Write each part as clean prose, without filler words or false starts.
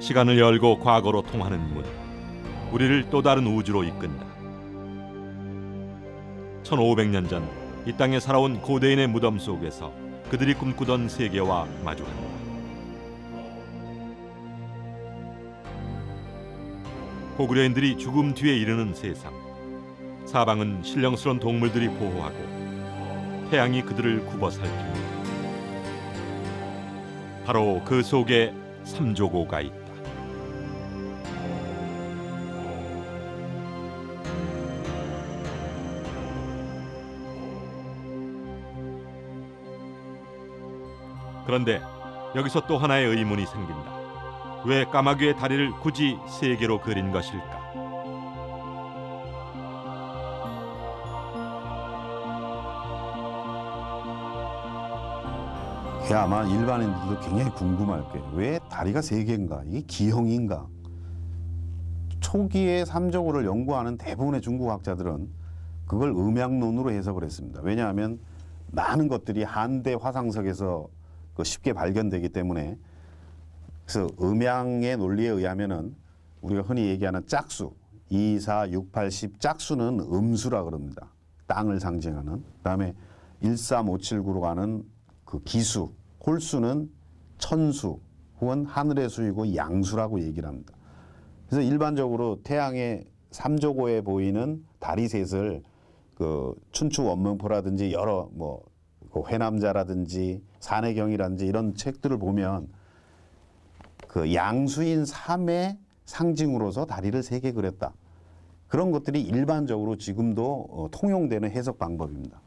시간을 열고 과거로 통하는 문, 우리를 또 다른 우주로 이끈다. 1500년 전 이 땅에 살아온 고대인의 무덤 속에서 그들이 꿈꾸던 세계와 마주한다. 고구려인들이 죽음 뒤에 이르는 세상. 사방은 신령스러운 동물들이 보호하고 태양이 그들을 굽어 살핀다. 바로 그 속에 삼조고가 있다. 그런데 여기서 또 하나의 의문이 생긴다. 왜 까마귀의 다리를 굳이 세 개로 그린 것일까? 아마 일반인들도 굉장히 궁금할 거예요. 왜 다리가 세 개인가? 이게 기형인가? 초기에 삼조고를 연구하는 대부분의 중국 학자들은 그걸 음양론으로 해석을 했습니다. 왜냐하면 많은 것들이 한대 화상석에서 쉽게 발견되기 때문에. 그래서 음양의 논리에 의하면은 우리가 흔히 얘기하는 짝수 2, 4, 6, 8, 10 짝수는 음수라 그럽니다. 땅을 상징하는. 그다음에 1, 3, 5, 7, 9로 가는 그 기수, 홀수는 천수 혹은 하늘의 수이고 양수라고 얘기를 합니다. 그래서 일반적으로 태양의 삼조고에 보이는 다리 셋을 그 춘추 원명포라든지 여러 그 회남자라든지 산해경이라든지 이런 책들을 보면 그 양수인 삼의 상징으로서 다리를 세 개 그렸다. 그런 것들이 일반적으로 지금도 통용되는 해석 방법입니다.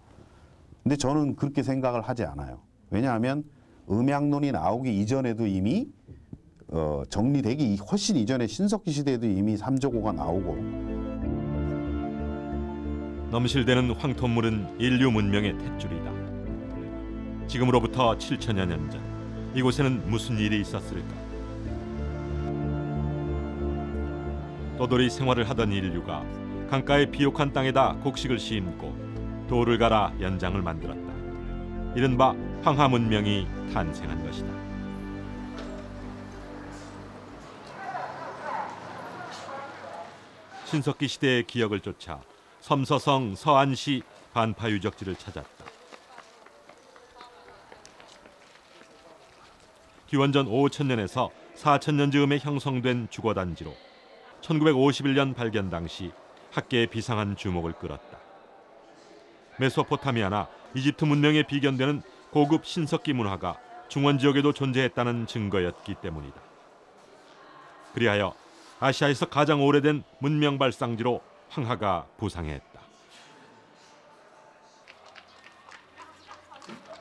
근데 저는 그렇게 생각을 하지 않아요. 왜냐하면 음양론이 나오기 이전에도 이미 정리되기 훨씬 이전에 신석기 시대에도 이미 삼조고가 나오고. 넘실대는 황토물은 인류 문명의 탯줄이다. 지금으로부터 7천여 년 전 이곳에는 무슨 일이 있었을까? 떠돌이 생활을 하던 인류가 강가의 비옥한 땅에다 곡식을 심고 돌을 갈아 연장을 만들었다. 이른바 황하 문명이 탄생한 것이다. 신석기 시대의 기억을 쫓아 섬서성 서안시 반파 유적지를 찾았다. 기원전 5천년에서 4천년 즈음에 형성된 주거단지로 1951년 발견 당시 학계의 비상한 주목을 끌었다. 메소포타미아나 이집트 문명에 비견되는 고급 신석기 문화가 중원 지역에도 존재했다는 증거였기 때문이다. 그리하여 아시아에서 가장 오래된 문명 발상지로 황하가 부상했다.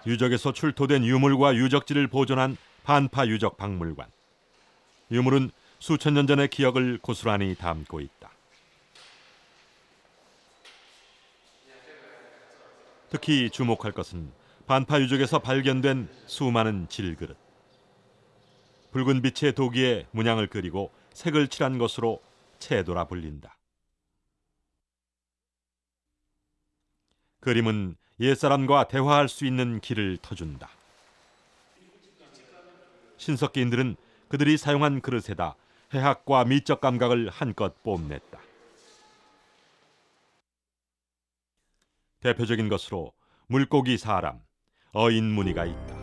유적에서 출토된 유물과 유적지를 보존한 반파 유적 박물관. 유물은 수천 년 전의 기억을 고스란히 담고 있다. 특히 주목할 것은 반파 유적에서 발견된 수많은 질그릇. 붉은 빛의 도기에 문양을 그리고 색을 칠한 것으로 채도라 불린다. 그림은 옛사람과 대화할 수 있는 길을 터준다. 신석기인들은 그들이 사용한 그릇에다 해학과 미적 감각을 한껏 뽐냈다. 대표적인 것으로 물고기 사람, 어인 무늬가 있다.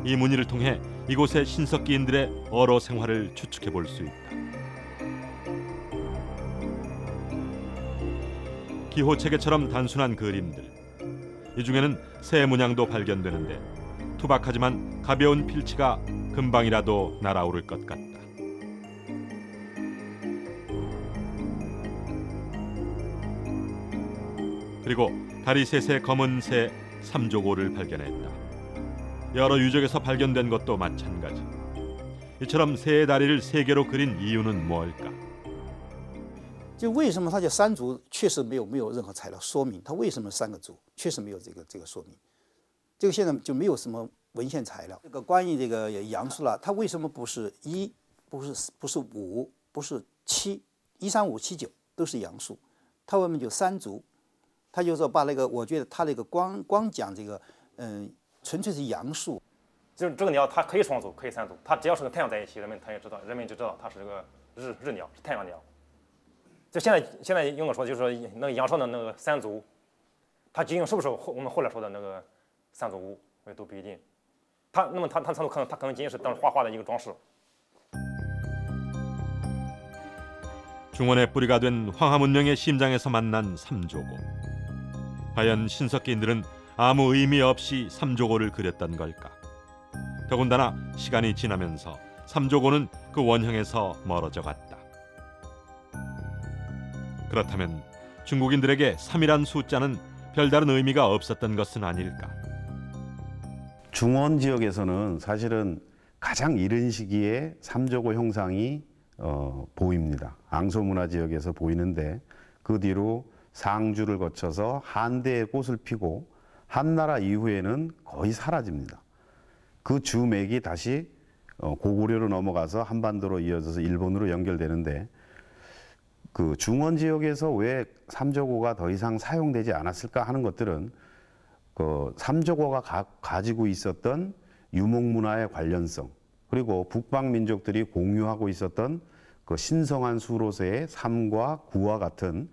이 무늬를 통해 이곳의 신석기인들의 어로 생활을 추측해 볼 수 있다. 기호체계처럼 단순한 그림들. 이 중에는 새 문양도 발견되는데 투박하지만 가벼운 필치가 금방이라도 날아오를 것 같다. 그리고 다리 셋의 검은 새 삼조고를 발견했다. 여러 유적에서 발견된 것도 마찬가지. 이처럼 새의 다리를 세 개로 그린 이유는 뭘까? 就为什么它叫三足，确实没有任何材料说明它为什么三个足，确实没有这个说明。这个现在就没有什么文献材料。这个关于这个阳数了，它为什么不是1，不是5，不是7，1、3、5、7、9都是阳数，它为什么就三足？他就说把那个，我觉得他那个光讲这个，纯粹是阳数。就是这个鸟它可以双足，可以三足，它只要是跟太阳在一起，人们就知道它是个日鸟，是太阳鸟。就现在用的说，就是说那个仰韶的那个三足，它究竟是不是我们后来说的那个三足乌，都不一定。它三足可能仅仅是当画的一个装饰。 중원의 뿌리가 된 황하 문명의 심장에서 만난 삼조고. 과연 신석기인들은 아무 의미 없이 삼조고를 그렸던 걸까? 더군다나 시간이 지나면서 삼조고는 그 원형에서 멀어져 갔다. 그렇다면 중국인들에게 3이란 숫자는 별다른 의미가 없었던 것은 아닐까? 중원 지역에서는 사실은 가장 이른 시기에 삼조고 형상이 보입니다. 앙소문화 지역에서 보이는데 그 뒤로 상주를 거쳐서 한대의 꽃을 피고 한나라 이후에는 거의 사라집니다. 그 주맥이 다시 고구려로 넘어가서 한반도로 이어져서 일본으로 연결되는데 그 중원 지역에서 왜 삼조고가 더 이상 사용되지 않았을까 하는 것들은 그 삼조고가 가지고 있었던 유목문화의 관련성 그리고 북방 민족들이 공유하고 있었던 그 신성한 수로서의 삶과 구와 같은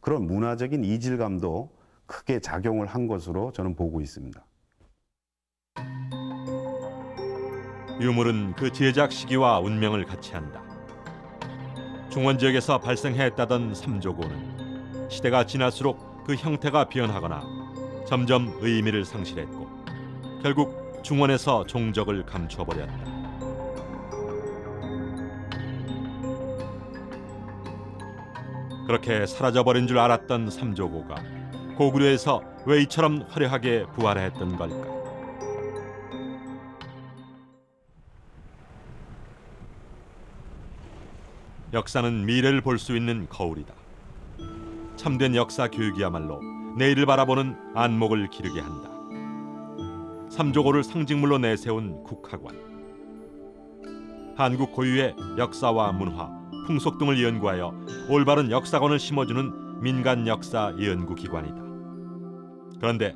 그런 문화적인 이질감도 크게 작용을 한 것으로 저는 보고 있습니다. 유물은 그 제작 시기와 운명을 같이 한다. 중원 지역에서 발생했다던 삼조고는 시대가 지날수록 그 형태가 변하거나 점점 의미를 상실했고 결국 중원에서 종적을 감춰버렸다. 그렇게 사라져버린 줄 알았던 삼조고가 고구려에서 왜 이처럼 화려하게 부활했던 걸까? 역사는 미래를 볼 수 있는 거울이다. 참된 역사 교육이야말로 내일을 바라보는 안목을 기르게 한다. 삼조고를 상징물로 내세운 국학관. 한국 고유의 역사와 문화, 풍속 등을 연구하여 올바른 역사관을 심어주는 민간 역사 연구 기관이다. 그런데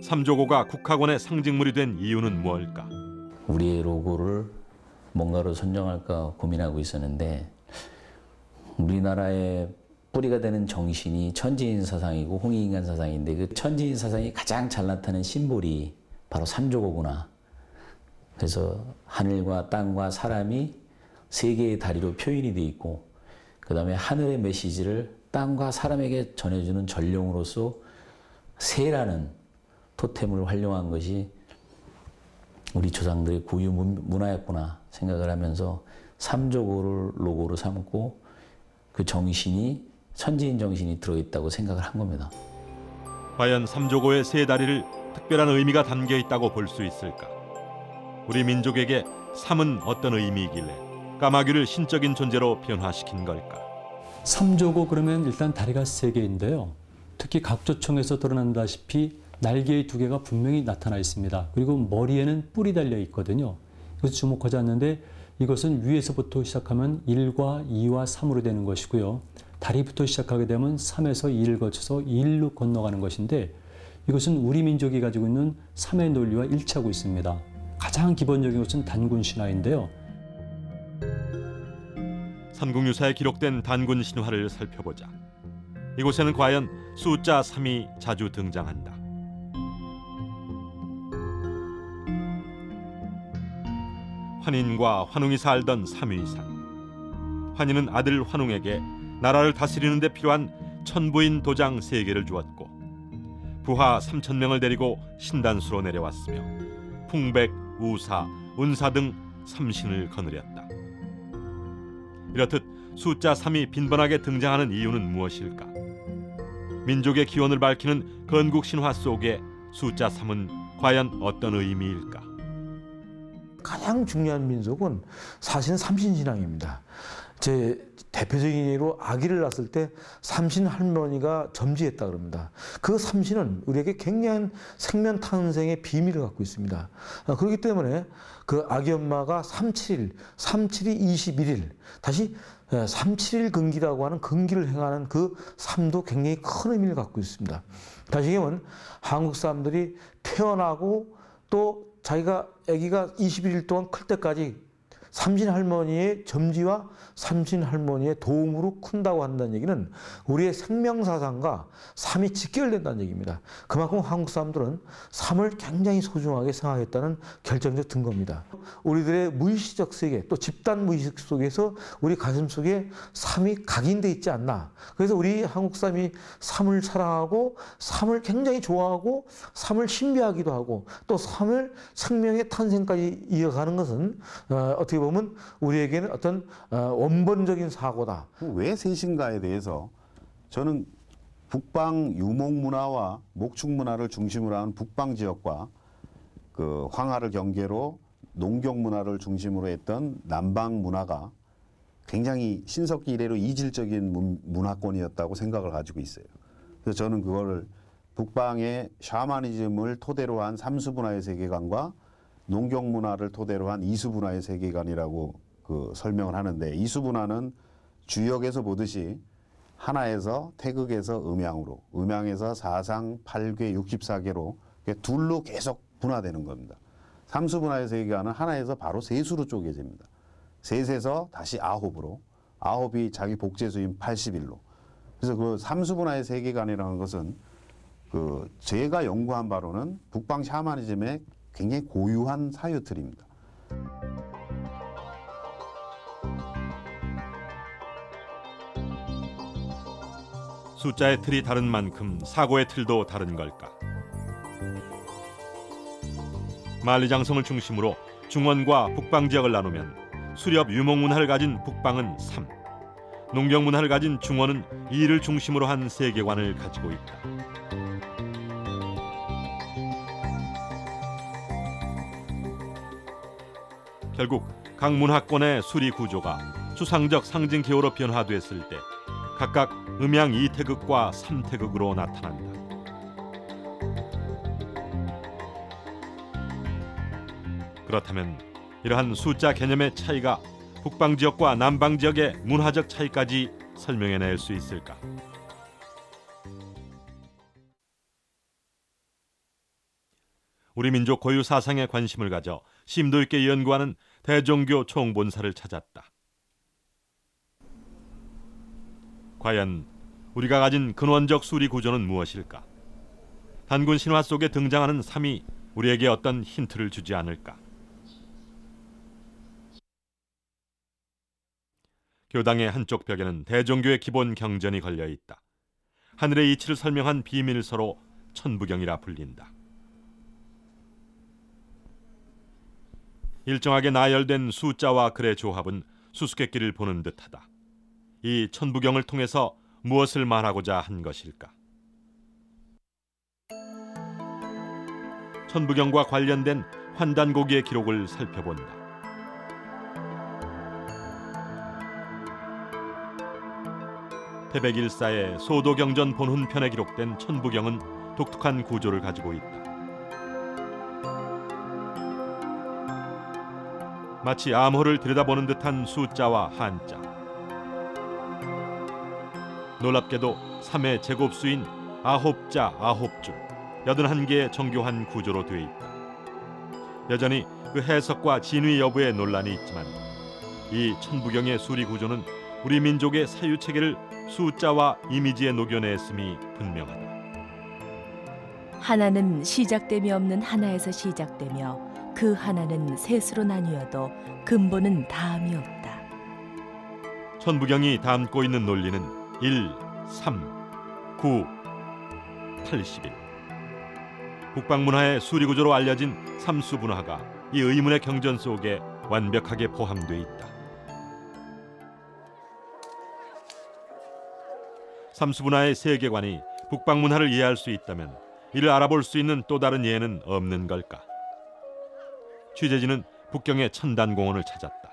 삼조고가 국학원의 상징물이 된 이유는 무엇일까? 우리의 로고를 뭔가로 선정할까 고민하고 있었는데 우리나라의 뿌리가 되는 정신이 천지인 사상이고 홍익인간 사상인데 그 천지인 사상이 가장 잘 나타나는 심볼이 바로 삼조고구나. 그래서 하늘과 땅과 사람이 세 개의 다리로 표현이 돼 있고 그 다음에 하늘의 메시지를 땅과 사람에게 전해주는 전령으로서 새라는 토템을 활용한 것이 우리 조상들의 고유 문화였구나 생각을 하면서 삼조고를 로고로 삼고 그 정신이 천지인 정신이 들어있다고 생각을 한 겁니다. 과연 삼조고의 세 다리를 특별한 의미가 담겨 있다고 볼 수 있을까? 우리 민족에게 삼은 어떤 의미이길래 까마귀를 신적인 존재로 변화시킨 걸까? 삼조고 그러면 일단 다리가 세 개인데요. 특히 각조청에서 드러난다시피 날개의 두 개가 분명히 나타나 있습니다. 그리고 머리에는 뿔이 달려 있거든요. 이것을 주목하지 않는데 이것은 위에서부터 시작하면 1과 2와 3으로 되는 것이고요. 다리부터 시작하게 되면 3에서 2를 거쳐서 2로 건너가는 것인데 이것은 우리 민족이 가지고 있는 3의 논리와 일치하고 있습니다. 가장 기본적인 것은 단군 신화인데요. 삼국유사에 기록된 단군 신화를 살펴보자. 이곳에는 과연 숫자 3이 자주 등장한다. 환인과 환웅이 살던 삼위산. 환인은 아들 환웅에게 나라를 다스리는 데 필요한 천부인 도장 3개를 주었고 부하 3,000명을 데리고 신단수로 내려왔으며 풍백, 우사, 운사 등 삼신을 거느렸다. 이렇듯 숫자 3이 빈번하게 등장하는 이유는 무엇일까? 민족의 기원을 밝히는 건국 신화 속에 숫자 3은 과연 어떤 의미일까? 가장 중요한 민속은 사실은 삼신신앙입니다. 제 대표적인 예로 아기를 낳았을 때 삼신 할머니가 점지했다 그럽니다. 그 삼신은 우리에게 굉장한 생명 탄생의 비밀을 갖고 있습니다. 그렇기 때문에 그 아기 엄마가 371이 21일, 다시 371 근기라고 하는 근기를 행하는 그 삶도 굉장히 큰 의미를 갖고 있습니다. 다시 얘기하면 한국 사람들이 태어나고 또 자기가 아기가 21일 동안 클 때까지 삼신 할머니의 점지와 삼신 할머니의 도움으로 큰다고 한다는 얘기는 우리의 생명사상과 삶이 직결된다는 얘기입니다. 그만큼 한국 사람들은 삶을 굉장히 소중하게 생각했다는 결정적 증거입니다. 우리들의 무의식적 세계 또 집단 무의식 속에서 우리 가슴 속에 삶이 각인돼 있지 않나. 그래서 우리 한국 사람이 삶을 사랑하고 삶을 굉장히 좋아하고 삶을 신비하기도 하고 또 삶을 생명의 탄생까지 이어가는 것은 어떻게 보면 우리에게는 어떤 원본적인 사고다. 왜 셋인가에 대해서 저는 북방 유목 문화와 목축 문화를 중심으로 하는 북방 지역과 그 황하를 경계로 농경 문화를 중심으로 했던 남방 문화가 굉장히 신석기 이래로 이질적인 문화권이었다고 생각을 가지고 있어요. 그래서 저는 그거를 북방의 샤머니즘을 토대로 한 삼수문화의 세계관과 농경 문화를 토대로 한 이수문화의 세계관이라고 그 설명을 하는데, 이수문화는 주역에서 보듯이 하나에서 태극에서 음양으로, 음양에서 사상 8궤 64개로 둘로 계속 분화되는 겁니다. 삼수문화의 세계관은 하나에서 바로 세수로 쪼개집니다. 셋에서 다시 아홉으로, 아홉이 자기 복제수인 81로. 그래서 그 삼수문화의 세계관이라는 것은 그 제가 연구한 바로는 북방 샤머니즘의 굉장히 고유한 사유틀입니다. 숫자의 틀이 다른 만큼 사고의 틀도 다른 걸까? 만리장성을 중심으로 중원과 북방 지역을 나누면 수렵 유목문화를 가진 북방은 3, 농경문화를 가진 중원은 2를 중심으로 한 세계관을 가지고 있다. 결국 각 문화권의 수리 구조가 추상적 상징 기호로 변화됐을 때 각각 음양 2태극과 3태극으로 나타난다. 그렇다면 이러한 숫자 개념의 차이가 북방 지역과 남방 지역의 문화적 차이까지 설명해낼 수 있을까? 우리 민족 고유 사상에 관심을 가져 심도 있게 연구하는 대종교 총본사를 찾았다. 과연 우리가 가진 근원적 수리 구조는 무엇일까? 단군 신화 속에 등장하는 3이 우리에게 어떤 힌트를 주지 않을까? 교당의 한쪽 벽에는 대종교의 기본 경전이 걸려 있다. 하늘의 이치를 설명한 비밀서로 천부경이라 불린다. 일정하게 나열된 숫자와 글의 조합은 수수께끼를 보는 듯하다. 이 천부경을 통해서 무엇을 말하고자 한 것일까? 천부경과 관련된 환단고기의 기록을 살펴본다. 태백일사의 소도경전 본훈편에 기록된 천부경은 독특한 구조를 가지고 있다. 마치 암호를 들여다보는 듯한 숫자와 한자. 놀랍게도 3의 제곱수인 9자 9줄, 81개의 정교한 구조로 되어 있다. 여전히 그 해석과 진위 여부에 논란이 있지만 이 천부경의 수리 구조는 우리 민족의 사유체계를 숫자와 이미지에 녹여냈음이 분명하다. 하나는 시작됨이 없는 하나에서 시작되며 그 하나는 셋으로 나뉘어도 근본은 다함이 없다. 천부경이 담고 있는 논리는 1, 3, 9, 81. 북방문화의 수리구조로 알려진 삼수분화가 이 의문의 경전 속에 완벽하게 포함되어 있다. 삼수분화의 세계관이 북방문화를 이해할 수 있다면 이를 알아볼 수 있는 또 다른 예는 없는 걸까? 취재진은 북경의 천단공원을 찾았다.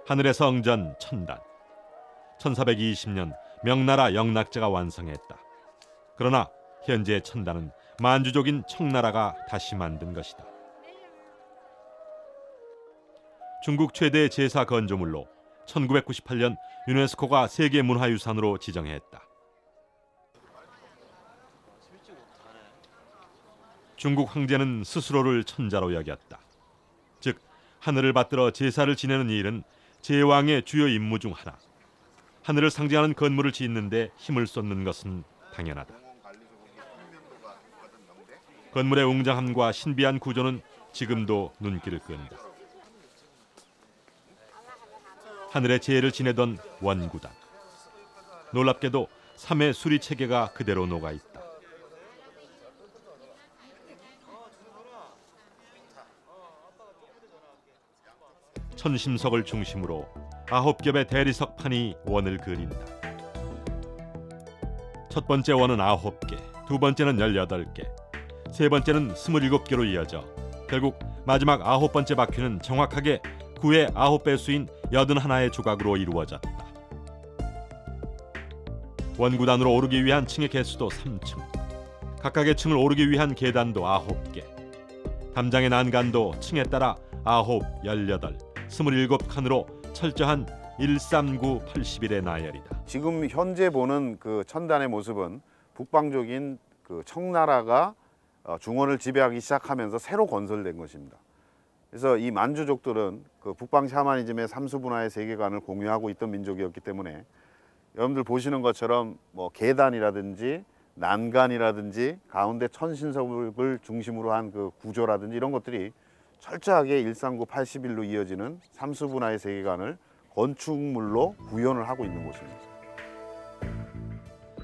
하늘의 성전 천단. 1420년 명나라 영락제가 완성했다. 그러나 현재의 천단은 만주족인 청나라가 다시 만든 것이다. 중국 최대 제사 건조물로 1998년 유네스코가 세계문화유산으로 지정했다. 중국 황제는 스스로를 천자로 여겼다. 즉 하늘을 받들어 제사를 지내는 일은 제왕의 주요 임무 중 하나. 하늘을 상징하는 건물을 짓는데 힘을 쏟는 것은 당연하다. 건물의 웅장함과 신비한 구조는 지금도 눈길을 끈다. 하늘의 제를 지내던 원구단. 놀랍게도 3의 수리 체계가 그대로 녹아 있다. 천심석을 중심으로 9겹의 대리석판이 원을 그린다. 첫 번째 원은 9개, 두 번째는 18개, 세 번째는 27개로 이어져 결국 마지막 9번째 바퀴는 정확하게 9의 9배수인 81의 조각으로 이루어졌다. 원구단으로 오르기 위한 층의 개수도 3층, 각각의 층을 오르기 위한 계단도 9개, 담장의 난간도 층에 따라 9, 18, 27칸으로 철저한 139, 81의 나열이다. 지금 현재 보는 그 천단의 모습은 북방족인 그 청나라가 중원을 지배하기 시작하면서 새로 건설된 것입니다. 그래서 이 만주족들은 그 북방 샤머니즘의 삼수분화의 세계관을 공유하고 있던 민족이었기 때문에 여러분들 보시는 것처럼 뭐 계단이라든지 난간이라든지 가운데 천신석을 중심으로 한 그 구조라든지 이런 것들이 철저하게 139, 81로 이어지는 삼수분화의 세계관을 건축물로 구현을 하고 있는 곳입니다.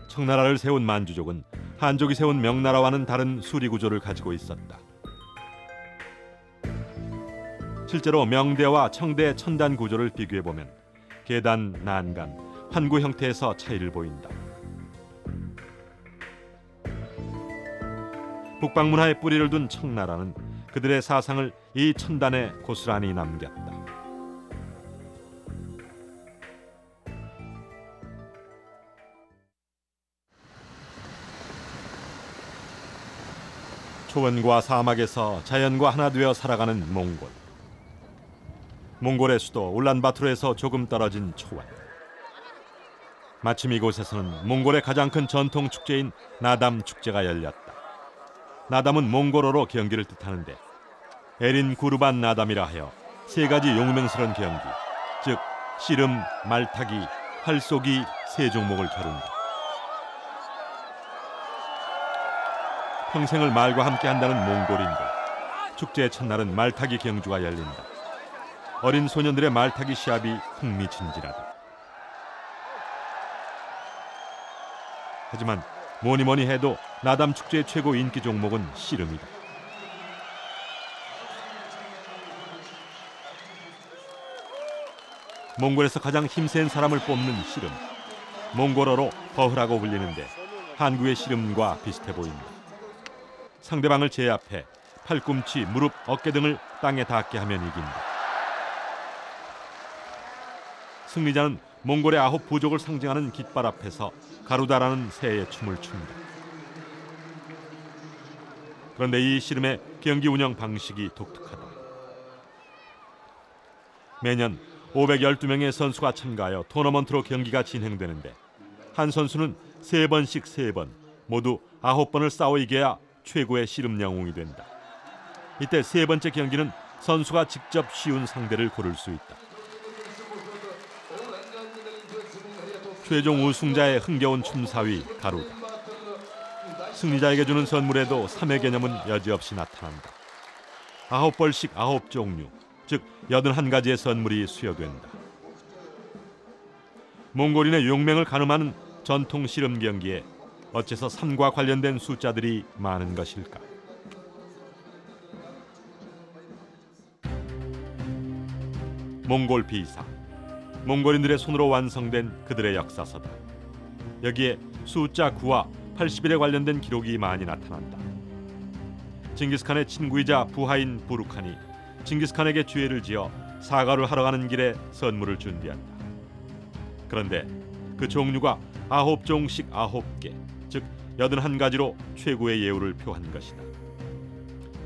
청나라를 세운 만주족은 한족이 세운 명나라와는 다른 수리 구조를 가지고 있었다. 실제로 명대와 청대 천단 구조를 비교해보면 계단, 난간, 환구 형태에서 차이를 보인다. 북방 문화에 뿌리를 둔 청나라는 그들의 사상을 이 천단에 고스란히 남겼다. 초원과 사막에서 자연과 하나 되어 살아가는 몽골. 몽골의 수도 울란바토르에서 조금 떨어진 초원. 마침 이곳에서는 몽골의 가장 큰 전통 축제인 나담 축제가 열렸다. 나담은 몽골어로 경기를 뜻하는데 에린 구르반 나담이라 하여 세 가지 용맹스러운 경기, 즉 씨름, 말타기, 활쏘기 세 종목을 겨룬다. 평생을 말과 함께 한다는 몽골인들. 축제의 첫날은 말타기 경주가 열린다. 어린 소년들의 말타기 시합이 흥미진진하다. 하지만 뭐니 해도 나담 축제의 최고 인기 종목은 씨름이다. 몽골에서 가장 힘센 사람을 뽑는 씨름. 몽골어로 버흐라고 불리는데 한국의 씨름과 비슷해 보인다. 상대방을 제압해 팔꿈치, 무릎, 어깨 등을 땅에 닿게 하면 이긴다. 승리자는 몽골의 9 부족을 상징하는 깃발 앞에서 가루다라는 새의 춤을 춘다. 그런데 이 씨름의 경기 운영 방식이 독특하다. 매년 512명의 선수가 참가하여 토너먼트로 경기가 진행되는데 한 선수는 3번씩 3번, 모두 9번을 싸워 이겨야 최고의 씨름 영웅이 된다. 이때 세 번째 경기는 선수가 직접 쉬운 상대를 고를 수 있다. 최종 우승자의 흥겨운 춤사위 가루다. 승리자에게 주는 선물에도 3의 개념은 여지없이 나타난다. 9벌씩 9종류, 즉 81가지의 선물이 수여된다. 몽골인의 용맹을 가늠하는 전통 씨름 경기에 어째서 3과 관련된 숫자들이 많은 것일까? 몽골 비사. 몽골인들의 손으로 완성된 그들의 역사서다. 여기에 숫자 9와 81에 관련된 기록이 많이 나타난다. 징기스칸의 친구이자 부하인 부르칸이 징기스칸에게 죄를 지어 사과를 하러 가는 길에 선물을 준비한다. 그런데 그 종류가 9종씩 9개, 즉 81가지로 최고의 예우를 표한 것이다.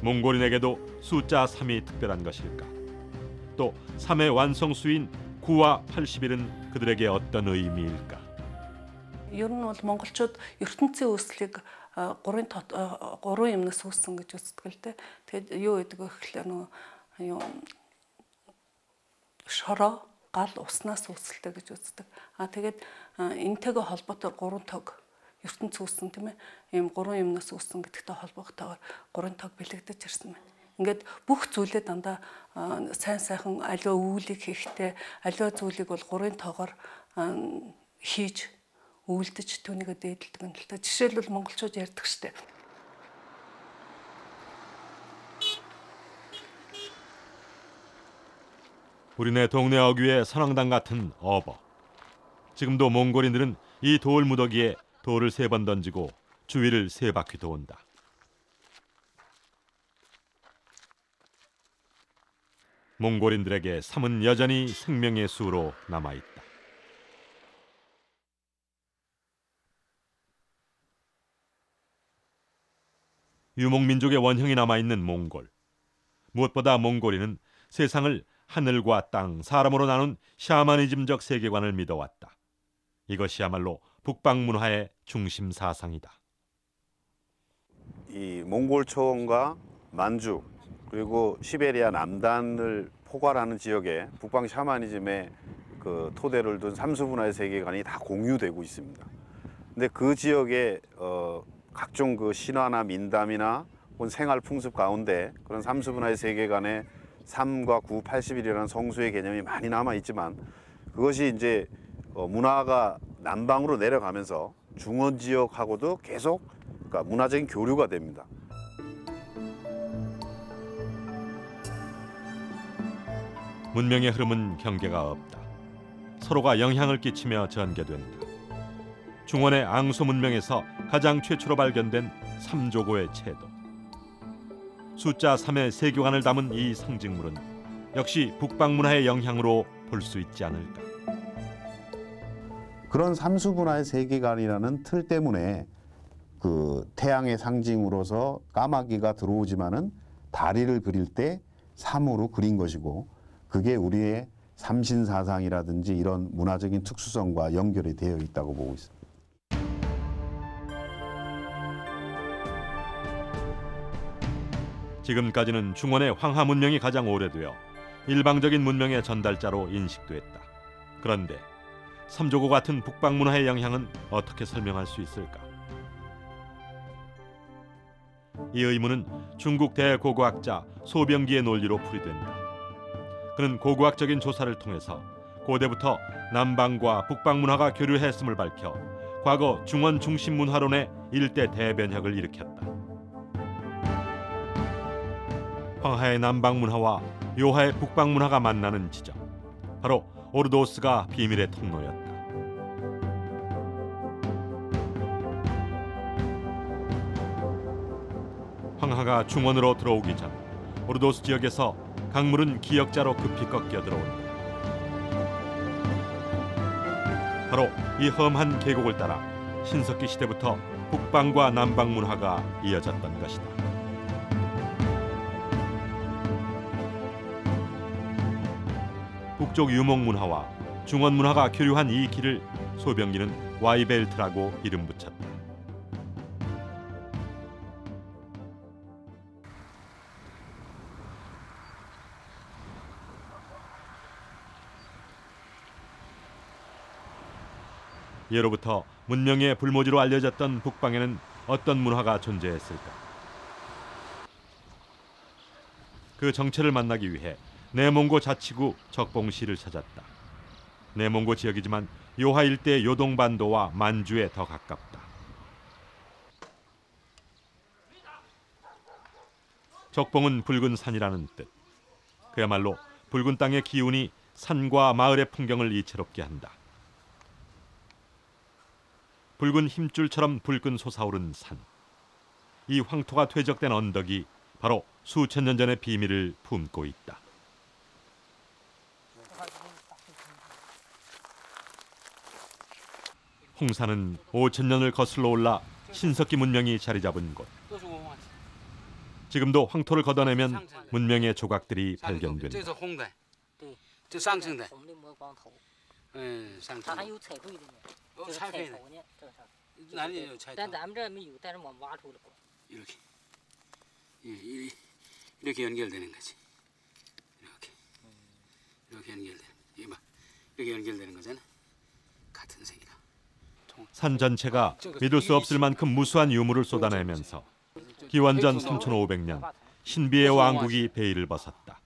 몽골인에게도 숫자 3이 특별한 것일까? 또 3의 완성수인 9와 81은 그들에게 어떤 의미일까? Ер нь бол монголчууд ертөнцийн үүслийг гурван юмнаас үүссэн гэж үздэг л дээ. Тэгээд юу гэдэг вэ гэхээр нөгөө юу шороо гал уснаас үүсэлтэй гэж үздэг. Тэгээд энэтэйгээ холбоотой 3 тог ертөнц үүссэн тийм ээ. Ийм 3 юмнаас үүссэн гэдэгтэй холбоотойгоор 3 тог бэлэгдэж ирсэн байна. Ингээд бүх зүйлээ дандаа сайн сайхан аливаа үүлийг хийхдээ аливаа зүйлийг бол 3 тогоор хийж үйлдэж түүнийг дээдэлдэг юм л та. Жишээлбэл монголчууд ярьдаг штеп. 우리네 동네 어귀의 선왕당 같은 어버. 지금도 몽골인들은 이 돌 무더기에 돌을 3번 던지고 주위를 3바퀴 도운다. 몽골인들에게 삶은 여전히 생명의 수로 남아있다. 유목민족의 원형이 남아있는 몽골. 무엇보다 몽골인은 세상을 하늘과 땅, 사람으로 나눈 샤머니즘적 세계관을 믿어왔다. 이것이야말로 북방문화의 중심 사상이다. 이 몽골 초원과 만주 그리고 시베리아 남단을 포괄하는 지역에 북방 샤머니즘의 그 토대를 둔 삼수문화의 세계관이 다 공유되고 있습니다. 근데 그 지역에 각종 그 신화나 민담이나 혹은 생활 풍습 가운데 그런 삼수문화의 세계관에 3과 9, 80일이라는 성수의 개념이 많이 남아 있지만 그것이 이제 문화가 남방으로 내려가면서 중원 지역하고도 계속 그러니까 문화적인 교류가 됩니다. 문명의 흐름은 경계가 없다. 서로가 영향을 끼치며 전개된다. 중원의 앙소 문명에서 가장 최초로 발견된 삼조고의 채도. 숫자 3의 세교관을 담은 이 상징물은 역시 북방문화의 영향으로 볼 수 있지 않을까. 그런 삼수문화의 세계관이라는 틀 때문에 그 태양의 상징으로서 까마귀가 들어오지만은 다리를 그릴 때 삼으로 그린 것이고 그게 우리의 삼신사상이라든지 이런 문화적인 특수성과 연결이 되어 있다고 보고 있습니다. 지금까지는 중원의 황하 문명이 가장 오래되어 일방적인 문명의 전달자로 인식됐다. 그런데 삼조고 같은 북방문화의 영향은 어떻게 설명할 수 있을까? 이 의문은 중국 대고고학자 소병기의 논리로 풀이된다. 그는 고고학적인 조사를 통해서 고대부터 남방과 북방문화가 교류했음을 밝혀 과거 중원 중심 문화론의 일대 대변혁을 일으켰다. 황하의 남방 문화와 요하의 북방 문화가 만나는 지점, 바로 오르도스가 비밀의 통로였다. 황하가 중원으로 들어오기 전 오르도스 지역에서 강물은 기역자로 급히 꺾여 들어온다. 바로 이 험한 계곡을 따라 신석기 시대부터 북방과 남방 문화가 이어졌던 것이다. 북쪽 유목 문화와 중원 문화가 교류한 이 길을 소병기는 와이벨트라고 이름 붙였다. 예로부터 문명의 불모지로 알려졌던 북방에는 어떤 문화가 존재했을까? 그 정체를 만나기 위해 내몽고 자치구 적봉시를 찾았다. 내몽고 지역이지만 요하 일대의 요동반도와 만주에 더 가깝다. 적봉은 붉은 산이라는 뜻. 그야말로 붉은 땅의 기운이 산과 마을의 풍경을 이채롭게 한다. 붉은 힘줄처럼 붉은 솟아오른 산. 이 황토가 퇴적된 언덕이 바로 수천 년 전의 비밀을 품고 있다. 홍산은 5천 년을 거슬러 올라 신석기 문명이 자리 잡은 곳. 지금도 황토를 걷어내면 문명의 조각들이 발견된다. 나는 잘但咱们这没有，但是我们挖出来过。 이렇게 이렇게 연결되는 거지. 이렇게 연결되는. 이거 봐. 이렇게 연결되는 거잖아. 같은 색이다. 산 전체가 믿을 수 없을 만큼 무수한 유물을 쏟아내면서 기원전 3500년 신비의 왕국이 베일을 벗었다.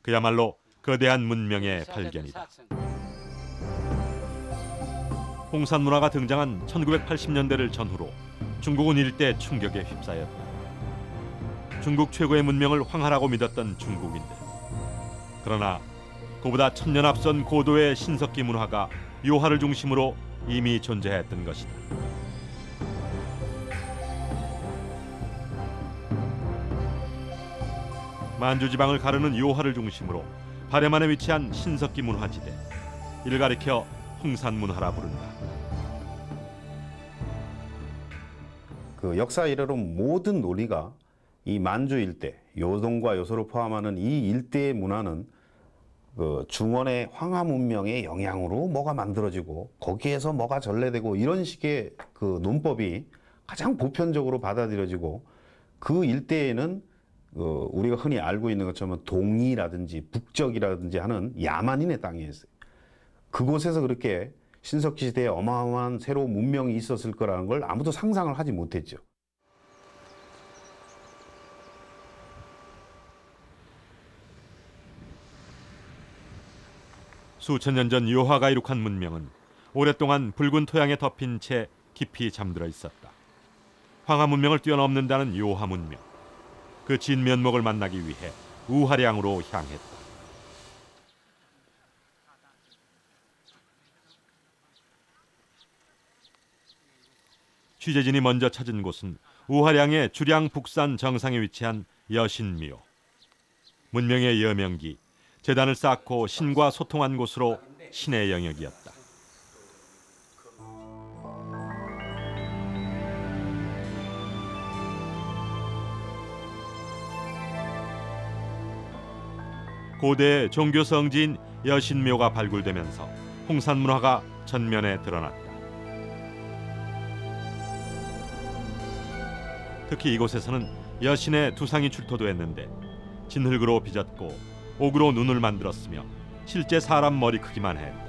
그야말로 거대한 문명의 발견이다. 홍산 문화가 등장한 1980년대를 전후로 중국은 일대 충격에 휩싸였다. 중국 최고의 문명을 황하라고 믿었던 중국인들. 그러나 그보다 천년 앞선 고도의 신석기 문화가 요하를 중심으로 이미 존재했던 것이다. 만주 지방을 가르는 요하를 중심으로 발해만에 위치한 신석기 문화지대. 이를 가리켜 홍산 문화라 부른다. 그 역사 이래로 모든 논리가 이 만주 일대, 요동과 요소를 포함하는 이 일대의 문화는 그 중원의 황하 문명의 영향으로 뭐가 만들어지고 거기에서 뭐가 전래되고 이런 식의 그 논법이 가장 보편적으로 받아들여지고 그 일대에는 우리가 흔히 알고 있는 것처럼 동이라든지 북적이라든지 하는 야만인의 땅이었어요. 그곳에서 그렇게 신석기 시대에 어마어마한 새로운 문명이 있었을 거라는 걸 아무도 상상을 하지 못했죠. 수천 년 전 요하가 이룩한 문명은 오랫동안 붉은 토양에 덮인 채 깊이 잠들어 있었다. 황하 문명을 뛰어넘는다는 요하 문명. 그 진면목을 만나기 위해 우하량으로 향했다. 취재진이 먼저 찾은 곳은 우하량의 주량 북산 정상에 위치한 여신묘. 문명의 여명기, 제단을 쌓고 신과 소통한 곳으로 신의 영역이었다. 고대의 종교 성지인 여신묘가 발굴되면서 홍산 문화가 전면에 드러났다. 특히 이곳에서는 여신의 두상이 출토도 했는데 진흙으로 빚었고 옥으로 눈을 만들었으며 실제 사람 머리 크기만 했다.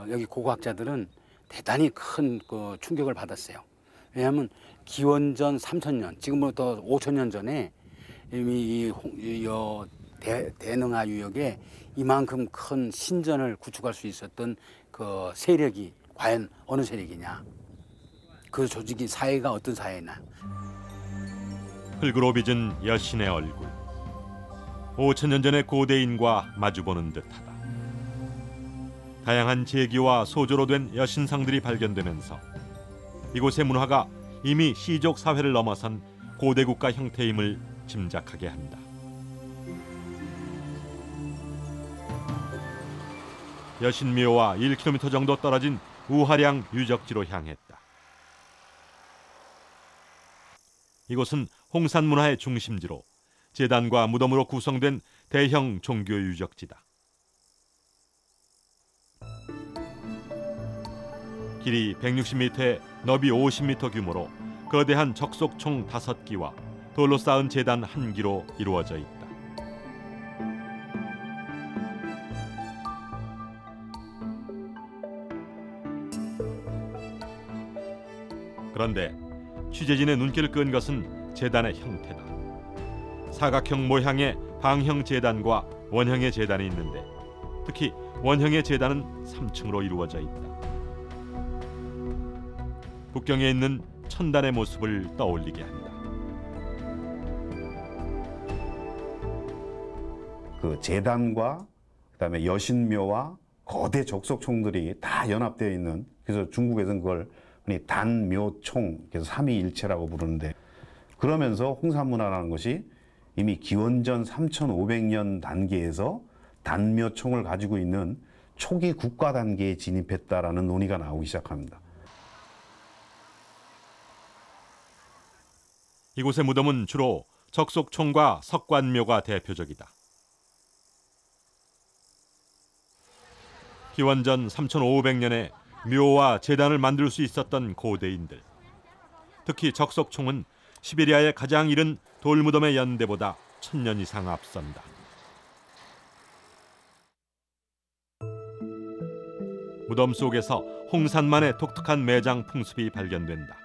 여기 고고학자들은 대단히 큰 그 충격을 받았어요. 왜냐하면 기원전 3000년, 지금부터 5000년 전에 이미 대능하 유역에 이만큼 큰 신전을 구축할 수 있었던 그 세력이 과연 어느 세력이냐, 그 조직이 사회가 어떤 사회나. 흙으로 빚은 여신의 얼굴. 5000년 전의 고대인과 마주보는 듯하다. 다양한 제기와 소조로 된 여신상들이 발견되면서 이곳의 문화가 이미 시족 사회를 넘어선 고대 국가 형태임을 짐작하게 한다. 여신묘와 1km 정도 떨어진 우하량 유적지로 향했다. 이곳은 홍산 문화의 중심지로 제단과 무덤으로 구성된 대형 종교 유적지다. 길이 160m에 너비 50m 규모로 거대한 적속총 5기와 돌로 쌓은 제단 1기로 이루어져 있다. 그런데 취재진의 눈길을 끈 것은 제단의 형태다. 사각형 모양의 방형 제단과 원형의 제단이 있는데 특히 원형의 제단은 3층으로 이루어져 있다. 북경에 있는 천단의 모습을 떠올리게 한다. 그 제단과 그다음에 여신묘와 거대 적속총들이 다 연합되어 있는, 그래서 중국에서는 그걸 흔히 단묘총, 그래서 삼위일체라고 부르는데, 그러면서 홍산 문화라는 것이 이미 기원전 3500년 단계에서 단묘총을 가지고 있는 초기 국가 단계에 진입했다라는 논의가 나오기 시작합니다. 이곳의 무덤은 주로 적속총과 석관묘가 대표적이다. 기원전 3500년에 묘와 제단을 만들 수 있었던 고대인들. 특히 적석총은 시베리아의 가장 이른 돌무덤의 연대보다 1000년 이상 앞선다. 무덤 속에서 홍산만의 독특한 매장 풍습이 발견된다.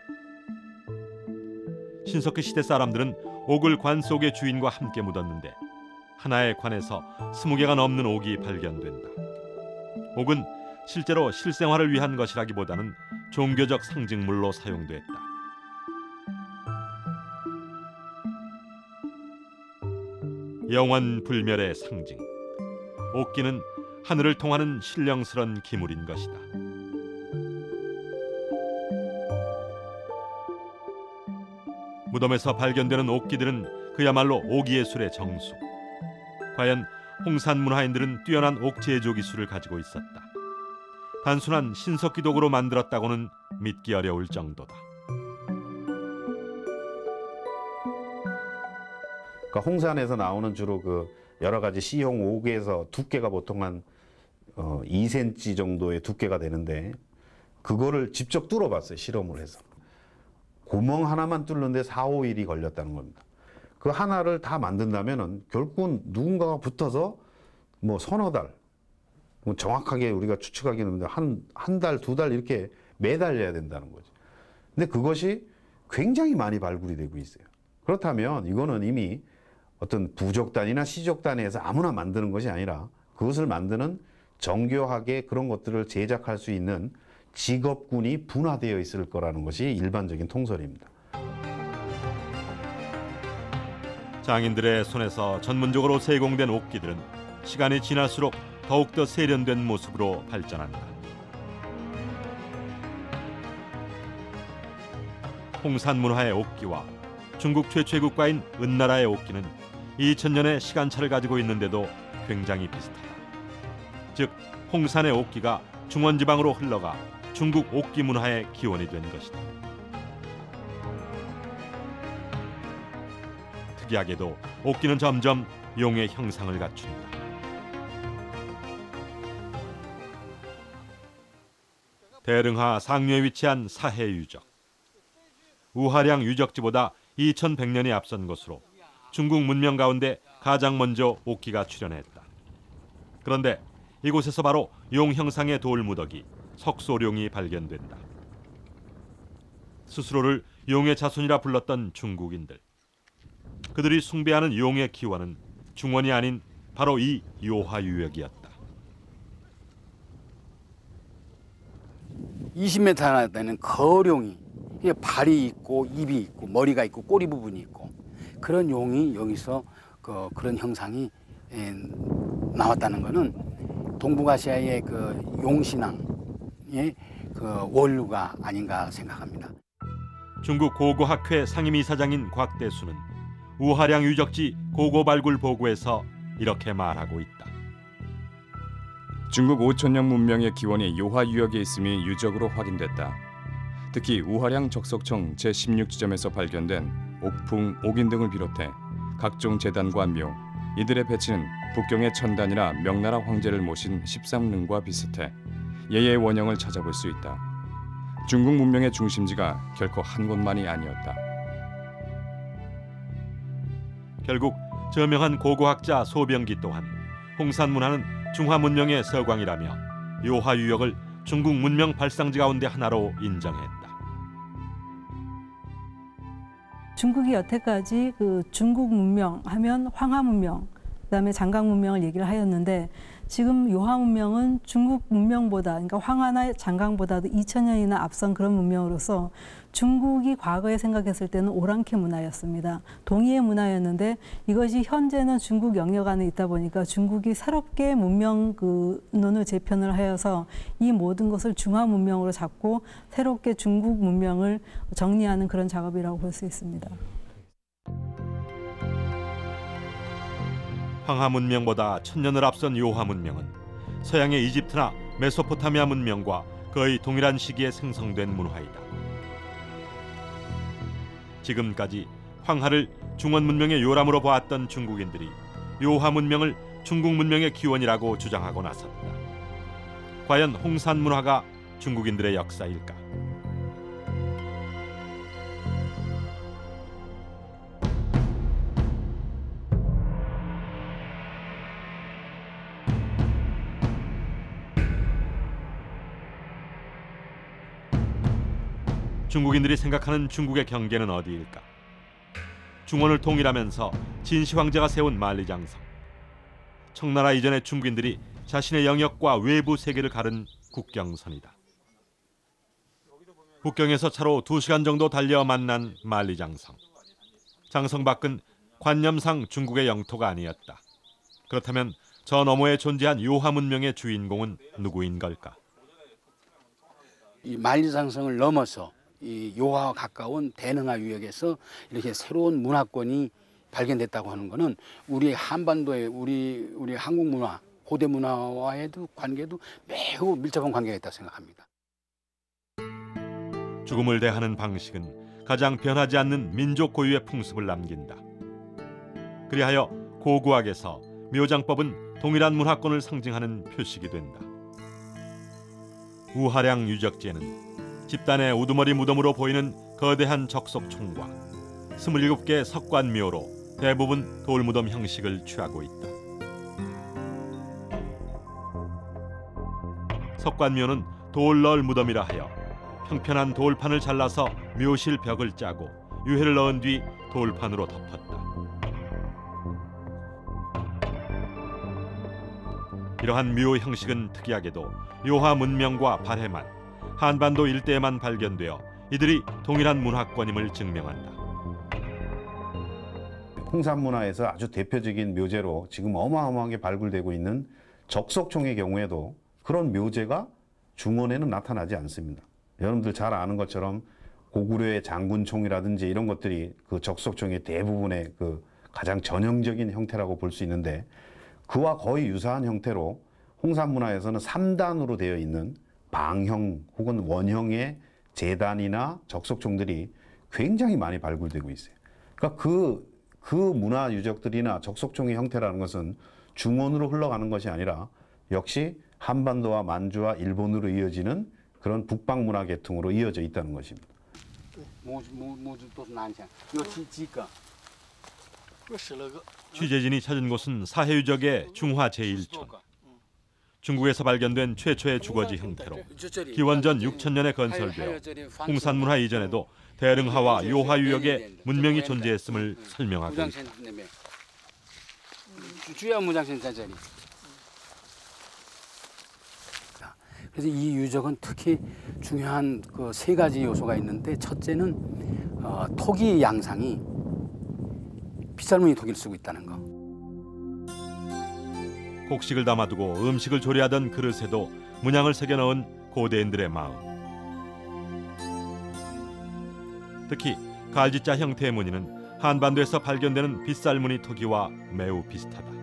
신석기 시대 사람들은 옥을 관 속의 주인과 함께 묻었는데 하나의 관에서 20개가 넘는 옥이 발견된다. 옥은 실제로 실생활을 위한 것이라기보다는 종교적 상징물로 사용됐다. 영원 불멸의 상징. 옥기는 하늘을 통하는 신령스런 기물인 것이다. 무덤에서 발견되는 옥기들은 그야말로 옥예술의 정수. 과연 홍산 문화인들은 뛰어난 옥 제조 기술을 가지고 있었다. 단순한 신석기 도구로 만들었다고는 믿기 어려울 정도다. 그러니까 홍산에서 나오는 주로 그 여러 가지 C형 옥에서 두께가 보통 한 2cm 정도의 두께가 되는데 그거를 직접 뚫어봤어요. 실험을 해서. 구멍 하나만 뚫는데 4, 5일이 걸렸다는 겁니다. 그 하나를 다 만든다면은 결국은 누군가가 붙어서 뭐 서너 달, 뭐 정확하게 우리가 추측하기는 한 달, 2달 이렇게 매달려야 된다는 거죠. 근데 그것이 굉장히 많이 발굴이 되고 있어요. 그렇다면 이거는 이미 어떤 부족단이나 시족단에서 아무나 만드는 것이 아니라 그것을 만드는 정교하게 그런 것들을 제작할 수 있는 직업군이 분화되어 있을 거라는 것이 일반적인 통설입니다. 장인들의 손에서 전문적으로 세공된 옥기들은 시간이 지날수록 더욱더 세련된 모습으로 발전한다. 홍산 문화의 옥기와 중국 최초의 국가인 은나라의 옥기는 2000년의 시간차를 가지고 있는데도 굉장히 비슷하다. 즉 홍산의 옥기가 중원지방으로 흘러가 중국 옥기 문화의 기원이 된 것이다. 특이하게도 옥기는 점점 용의 형상을 갖춘다. 대릉하 상류에 위치한 사해 유적. 우하량 유적지보다 2100년이 앞선 것으로 중국 문명 가운데 가장 먼저 옥기가 출현했다. 그런데 이곳에서 바로 용 형상의 돌무더기 석소룡이 발견된다. 스스로를 용의 자손이라 불렀던 중국인들. 그들이 숭배하는 용의 기원은 중원이 아닌 바로 이 요하유역이었다. 20m나 되는 거룡이 발이 있고 입이 있고 머리가 있고 꼬리 부분이 있고 그런 용이 여기서 그런 형상이 나왔다는 것은 동북아시아의 그 용신앙의 그 원류가 아닌가 생각합니다. 중국 고고학회 상임이사장인 곽대수는 우하량 유적지 고고 발굴 보고에서 이렇게 말하고 있다. 중국 5000년 문명의 기원이 요하유역에 있음이 유적으로 확인됐다. 특히 우하량 적석청 제16지점에서 발견된 옥풍, 옥인 등을 비롯해 각종 제단과 묘, 이들의 배치는 북경의 천단이나 명나라 황제를 모신 13릉과 비슷해 예의 원형을 찾아볼 수 있다. 중국 문명의 중심지가 결코 한 곳만이 아니었다. 결국 저명한 고고학자 소병기 또한 홍산 문화는 중화 문명의 서광이라며 요하유역을 중국 문명 발상지 가운데 하나로 인정했다. 중국이 여태까지 그 중국 문명 하면 황하 문명, 그다음에 장강 문명을 얘기를 하였는데 지금 요하 문명은 중국 문명보다, 그러니까 황하나 장강보다도 2000년이나 앞선 그런 문명으로서 중국이 과거에 생각했을 때는 오랑캐 문화였습니다. 동이의 문화였는데 이것이 현재는 중국 영역 안에 있다 보니까 중국이 새롭게 문명 논을 재편을 하여서 이 모든 것을 중화 문명으로 잡고 새롭게 중국 문명을 정리하는 그런 작업이라고 볼 수 있습니다. 황하 문명보다 1000년을 앞선 요하 문명은 서양의 이집트나 메소포타미아 문명과 거의 동일한 시기에 생성된 문화이다. 지금까지 황하를 중원 문명의 요람으로 보았던 중국인들이 요하 문명을 중국 문명의 기원이라고 주장하고 나섰다. 과연 홍산 문화가 중국인들의 역사일까? 중국인들이 생각하는 중국의 경계는 어디일까? 중원을 통일하면서 진시 황제가 세운 만리장성. 청나라 이전의 중국인들이 자신의 영역과 외부 세계를 가른 국경선이다. 북경에서 차로 2시간 정도 달려 만난 만리장성. 장성 밖은 관념상 중국의 영토가 아니었다. 그렇다면 저 너머에 존재한 요하 문명의 주인공은 누구인 걸까? 이 만리장성을 넘어서 이 요하와 가까운 대능하 유역에서 이렇게 새로운 문화권이 발견됐다고 하는 것은 우리 한반도의 우리 한국 문화, 고대 문화와의도 관계도 매우 밀접한 관계가 있다고 생각합니다. 죽음을 대하는 방식은 가장 변하지 않는 민족 고유의 풍습을 남긴다. 그리하여 고구학에서 묘장법은 동일한 문화권을 상징하는 표식이 된다. 우하량 유적지에는 집단의 우두머리 무덤으로 보이는 거대한 적석총과 27개의 석관묘로 대부분 돌무덤 형식을 취하고 있다. 석관묘는 돌널 무덤이라 하여 평편한 돌판을 잘라서 묘실 벽을 짜고 유해를 넣은 뒤 돌판으로 덮었다. 이러한 묘 형식은 특이하게도 요하 문명과 발해만 한반도 일대에만 발견되어 이들이 동일한 문화권임을 증명한다. 홍산 문화에서 아주 대표적인 묘제로 지금 어마어마하게 발굴되고 있는 적석총의 경우에도 그런 묘제가 중원에는 나타나지 않습니다. 여러분들 잘 아는 것처럼 고구려의 장군총이라든지 이런 것들이 그 적석총의 대부분의 그 가장 전형적인 형태라고 볼 수 있는데, 그와 거의 유사한 형태로 홍산 문화에서는 3단으로 되어 있는 방형 혹은 원형의 제단이나 적석총들이 굉장히 많이 발굴되고 있어요. 그러니까 그 문화 유적들이나 적석총의 형태라는 것은 중원으로 흘러가는 것이 아니라 역시 한반도와 만주와 일본으로 이어지는 그런 북방 문화 계통으로 이어져 있다는 것입니다. 취재진이 찾은 곳은 사해유적의 중화 제1촌. 중국에서 발견된 최초의 주거지 형태로 기원전 6,000년에 건설되어 홍산 문화 이전에도 대릉하와 요하 유역에 문명이 존재했음을 설명하고 있다. 그래서 이 유적은 특히 중요한 그 3가지 요소가 있는데, 첫째는 토기 양상이 빗살무늬 토기를 쓰고 있다는 거. 곡식을 담아두고 음식을 조리하던 그릇에도 문양을 새겨 넣은 고대인들의 마음. 특히 갈지자 형태의 무늬는 한반도에서 발견되는 빗살무늬 토기와 매우 비슷하다.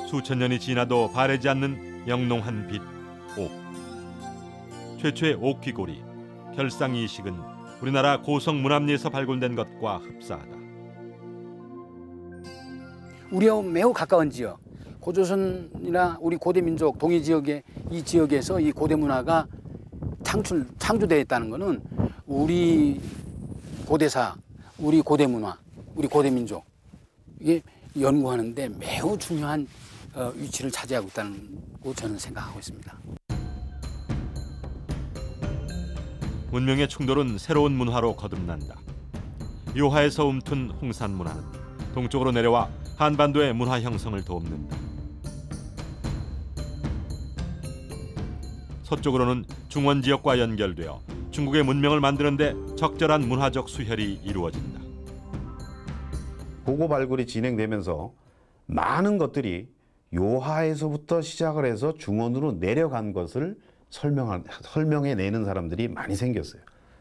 수천 년이 지나도 바래지 않는 영롱한 빛, 옥. 최초의 옥귀고리, 결상이식은 우리나라 고성 문암리에서 발굴된 것과 흡사하다. 우리와 매우 가까운 지역, 고조선이나 우리 고대 민족 동해 지역의 이 지역에서 이 고대 문화가 창조되어 있다는 것은 우리 고대사, 우리 고대 문화, 우리 고대 민족 이게 연구하는데 매우 중요한 위치를 차지하고 있다고 저는 생각하고 있습니다. 문명의 충돌은 새로운 문화로 거듭난다. 요하에서 움튼 홍산 문화는 동쪽으로 내려와 한반도의 문화 형성을 돕는다. 서쪽으로는 중원 지역과 연결되어 중국의 문명을 만드는 데 적절한 문화적 수혈이 이루어진다. 고고 발굴이 진행되면서 많은 것들이 요하에서부터 시작을 해서 중원으로 내려간 것을 설명해내는 사람들이 많이 생겼어요.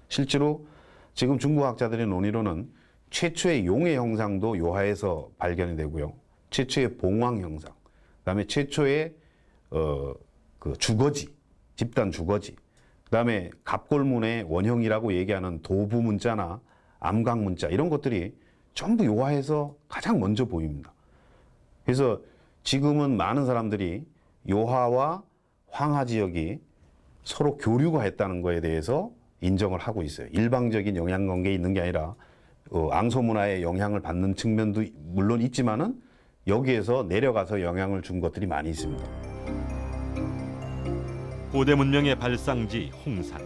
실제로 지금 중국학자들의 논의로는 최초의 용의 형상도 요하에서 발견이 되고요. 최초의 봉황 형상, 그다음에 최초의 그 주거지, 집단 주거지, 그다음에 갑골문의 원형이라고 얘기하는 도부 문자나 암각 문자 이런 것들이 전부 요하에서 가장 먼저 보입니다. 그래서 지금은 많은 사람들이 요하와 황하 지역이 서로 교류가 했다는 거에 대해서 인정을 하고 있어요. 일방적인 영향관계에 있는 게 아니라 앙소 문화의 영향을 받는 측면도 물론 있지만은 여기에서 내려가서 영향을 준 것들이 많이 있습니다. 고대 문명의 발상지 홍산.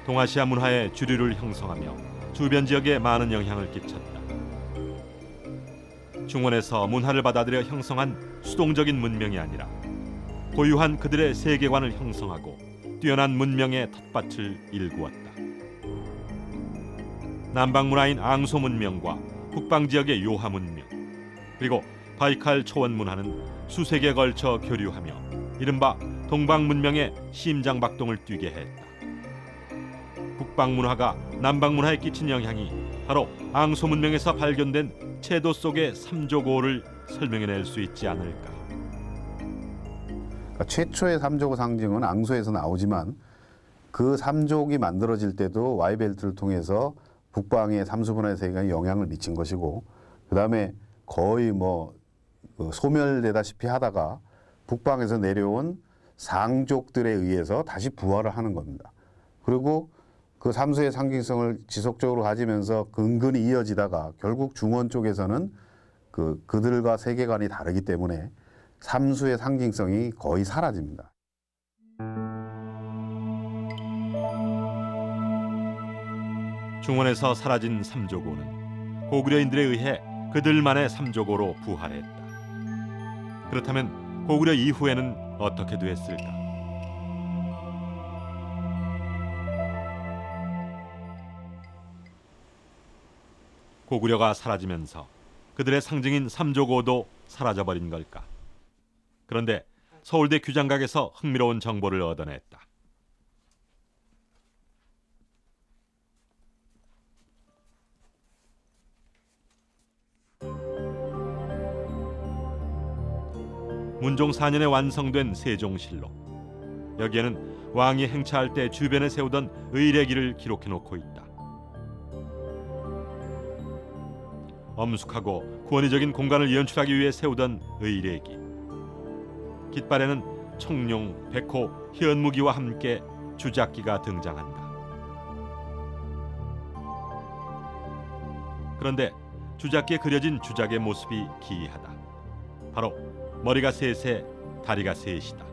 동아시아 문화의 주류를 형성하며 주변 지역에 많은 영향을 끼쳤다. 중원에서 문화를 받아들여 형성한 수동적인 문명이 아니라 고유한 그들의 세계관을 형성하고 뛰어난 문명의 텃밭을 일구었다. 남방 문화인 앙소 문명과 북방 지역의 요하 문명, 그리고 바이칼 초원 문화는 수세기에 걸쳐 교류하며 이른바 동방 문명의 심장박동을 뛰게 했다. 북방 문화가 남방 문화에 끼친 영향이 바로 앙소 문명에서 발견된 채도 속의 삼조고를 설명해낼 수 있지 않을까. 그러니까 최초의 삼조고 상징은 앙소에서 나오지만 그 삼족이 만들어질 때도 Y벨트를 통해서 북방의 삼수문화의 세계관에 영향을 미친 것이고, 그 다음에 거의 소멸되다시피 하다가 북방에서 내려온 상족들에 의해서 다시 부활을 하는 겁니다. 그리고 그 삼수의 상징성을 지속적으로 가지면서 근근히 이어지다가 결국 중원 쪽에서는 그들과 세계관이 다르기 때문에 삼수의 상징성이 거의 사라집니다. 중원에서 사라진 삼조고는 고구려인들에 의해 그들만의 삼조고로 부활했다. 그렇다면 고구려 이후에는 어떻게 됐을까? 고구려가 사라지면서 그들의 상징인 삼조고도 사라져버린 걸까? 그런데 서울대 규장각에서 흥미로운 정보를 얻어냈다. 문종 4년에 완성된 세종실록. 여기에는 왕이 행차할 때 주변에 세우던 의례기를 기록해놓고 있다. 엄숙하고 권위적인 공간을 연출하기 위해 세우던 의례기. 깃발에는 청룡, 백호, 현무기와 함께 주작기가 등장한다. 그런데 주작기에 그려진 주작의 모습이 기이하다. 바로 머리가 셋에 다리가 셋이다.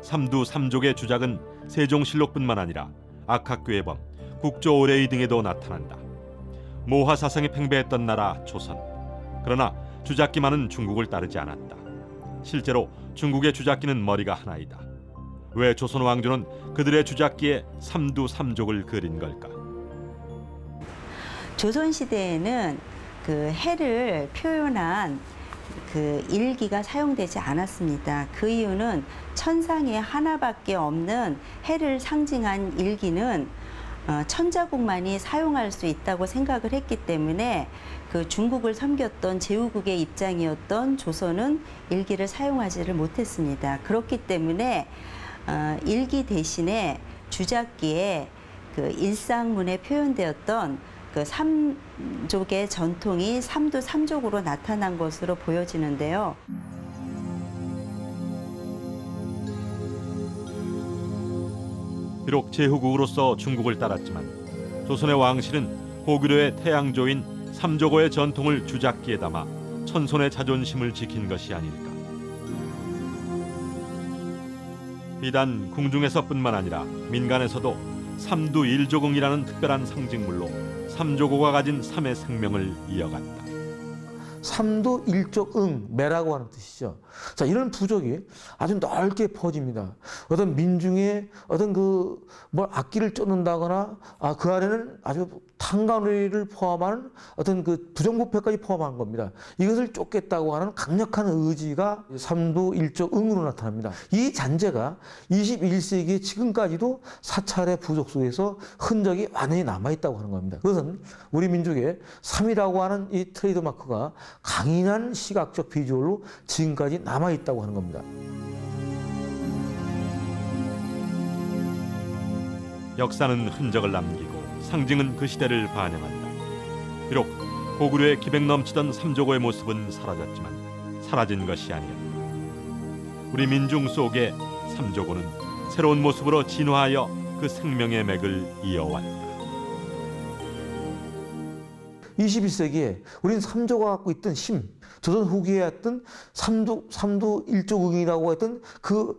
삼두 삼족의 주작은 세종실록뿐만 아니라 악학괴범, 국조오레이 등에도 나타난다. 모화사상이 팽배했던 나라 조선. 그러나 주작기만은 중국을 따르지 않았다. 실제로 중국의 주작기는 머리가 하나이다. 왜 조선 왕조는 그들의 주작기에 삼두 삼족을 그린 걸까? 조선시대에는 그 해를 표현한 그 일기가 사용되지 않았습니다. 그 이유는 천상에 하나밖에 없는 해를 상징한 일기는 천자국만이 사용할 수 있다고 생각을 했기 때문에 그 중국을 섬겼던 제후국의 입장이었던 조선은 일기를 사용하지를 못했습니다. 그렇기 때문에 일기 대신에 주작기에 그 일상문에 표현되었던 그 삼족의 전통이 삼두 삼족으로 나타난 것으로 보여지는데요. 비록 제후국으로서 중국을 따랐지만 조선의 왕실은 고구려의 태양조인 삼조고의 전통을 주작기에 담아 천손의 자존심을 지킨 것이 아닐까. 비단 궁중에서뿐만 아니라 민간에서도 삼두일조궁이라는 특별한 상징물로 삼조고가 가진 삼의 생명을 이어갔다. 삼두 일족응, 매라고 하는 뜻이죠. 자, 이런 부족이 아주 넓게 퍼집니다. 어떤 민중의 어떤 악기를 쫓는다거나 그 안에는 아주 탕가놀이를 포함한 어떤 그 부정부패까지 포함한 겁니다. 이것을 쫓겠다고 하는 강력한 의지가 삼두 일족응으로 나타납니다. 이 잔재가 21세기 지금까지도 사찰의 부족 속에서 흔적이 완연히 남아있다고 하는 겁니다. 그것은 우리 민족의 삼이라고 하는 이 트레이드 마크가 강인한 시각적 비주얼로 지금까지 남아있다고 하는 겁니다. 역사는 흔적을 남기고 상징은 그 시대를 반영한다. 비록 고구려의 기백 넘치던 삼조고의 모습은 사라졌지만 사라진 것이 아니었다. 우리 민중 속에 삼조고는 새로운 모습으로 진화하여 그 생명의 맥을 이어왔다. 21세기에 우리는 삼조가 갖고 있던 힘, 조선 후기에 했던 삼두 일조궁이라고 했던 그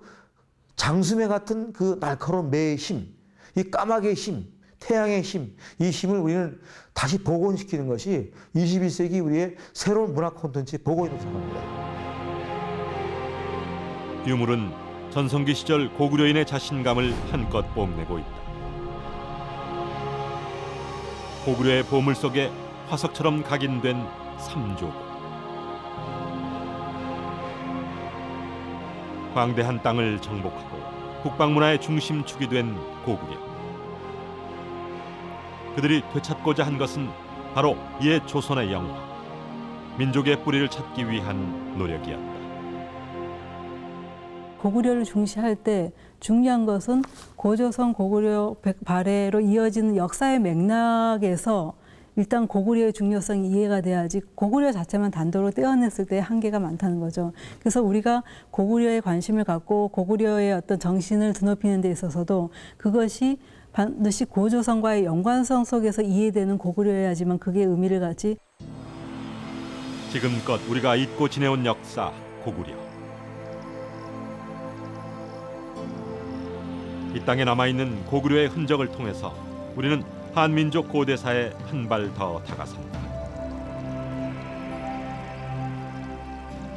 장수매 같은 그 날카로운 매의 힘, 이 까마귀의 힘, 태양의 힘, 이 힘을 우리는 다시 복원시키는 것이 21세기 우리의 새로운 문화 콘텐츠의 복원이라고 생각합니다. 유물은 전성기 시절 고구려인의 자신감을 한껏 뽐내고 있다. 고구려의 보물 속에 화석처럼 각인된 삼조고. 광대한 땅을 정복하고 북방문화의 중심축이 된 고구려. 그들이 되찾고자 한 것은 바로 옛 조선의 영화, 민족의 뿌리를 찾기 위한 노력이었다. 고구려를 중시할 때 중요한 것은 고조선 고구려 발해로 이어지는 역사의 맥락에서 일단 고구려의 중요성이 이해가 돼야지 고구려 자체만 단독으로 떼어냈을 때 한계가 많다는 거죠. 그래서 우리가 고구려에 관심을 갖고 고구려의 어떤 정신을 드높이는 데 있어서도 그것이 반드시 고조선과의 연관성 속에서 이해되는 고구려여야지만 그게 의미를 갖지. 지금껏 우리가 잊고 지내온 역사 고구려. 이 땅에 남아있는 고구려의 흔적을 통해서 우리는 한민족 고대사에 한 발 더 다가선다.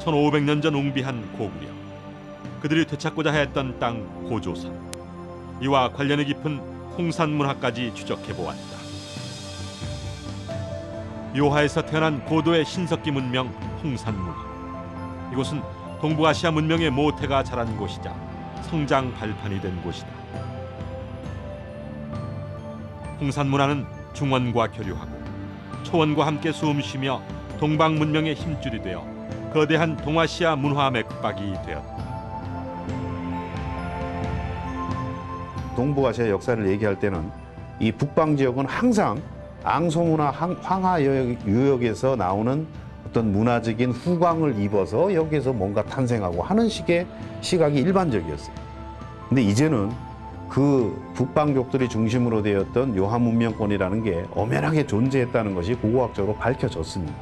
1500년 전 웅비한 고구려. 그들이 되찾고자 했던 땅 고조선. 이와 관련이 깊은 홍산문화까지 추적해보았다. 요하에서 태어난 고도의 신석기 문명 홍산문화. 이곳은 동북아시아 문명의 모태가 자란 곳이자 성장 발판이 된 곳이다. 홍산문화는 중원과 교류하고 초원과 함께 숨쉬며 동방 문명의 힘줄이 되어 거대한 동아시아 문화 맥박이 되었다. 동북아시아 역사를 얘기할 때는 이 북방 지역은 항상 앙소문화 황하 유역에서 나오는 어떤 문화적인 후광을 입어서 여기에서 뭔가 탄생하고 하는 식의 시각이 일반적이었어요. 근데 이제는 그 북방족들이 중심으로 되었던 요하 문명권이라는 게 엄연하게 존재했다는 것이 고고학적으로 밝혀졌습니다.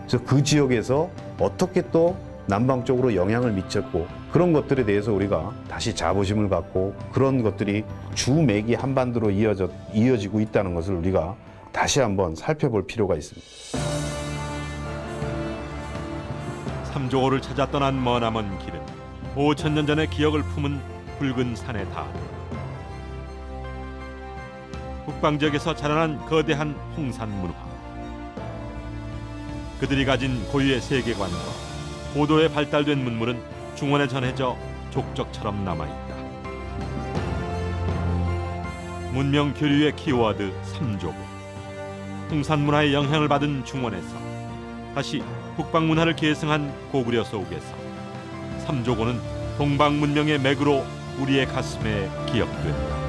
그래서 그 지역에서 어떻게 또 남방 쪽으로 영향을 미쳤고 그런 것들에 대해서 우리가 다시 자부심을 갖고 그런 것들이 주맥이 한반도로 이어지고 있다는 것을 우리가 다시 한번 살펴볼 필요가 있습니다. 삼조고를 찾아 떠난 머나먼 길은 5000년 전의 기억을 품은 붉은 산에 닿았다. 북방 지역에서 자라난 거대한 홍산 문화. 그들이 가진 고유의 세계관과 고도에 발달된 문물은 중원에 전해져 족적처럼 남아있다. 문명 교류의 키워드 삼조고. 홍산 문화의 영향을 받은 중원에서 다시 북방 문화를 계승한 고구려 속에서 삼조고는 동방 문명의 맥으로 우리의 가슴에 기억된다.